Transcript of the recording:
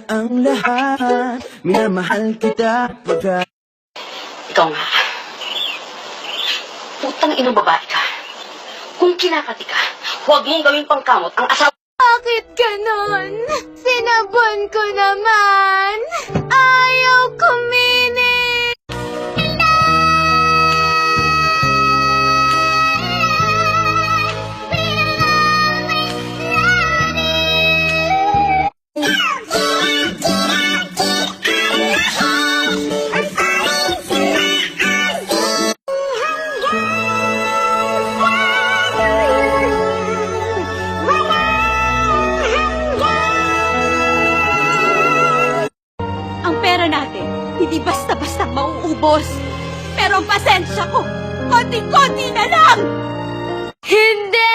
ang lahat. Minamahal kita pagka... Ikaw nga. Putang inang babae ka. Kung kinakati ka, huwag mong gawing pangkamot ang asawa. Bakit ganon? Sinabon ko naman. Ayaw kuminis. Ang pera natin, hindi basta-basta mauubos. Pero ang pasensya ko, konti-konti na lang! Hindi!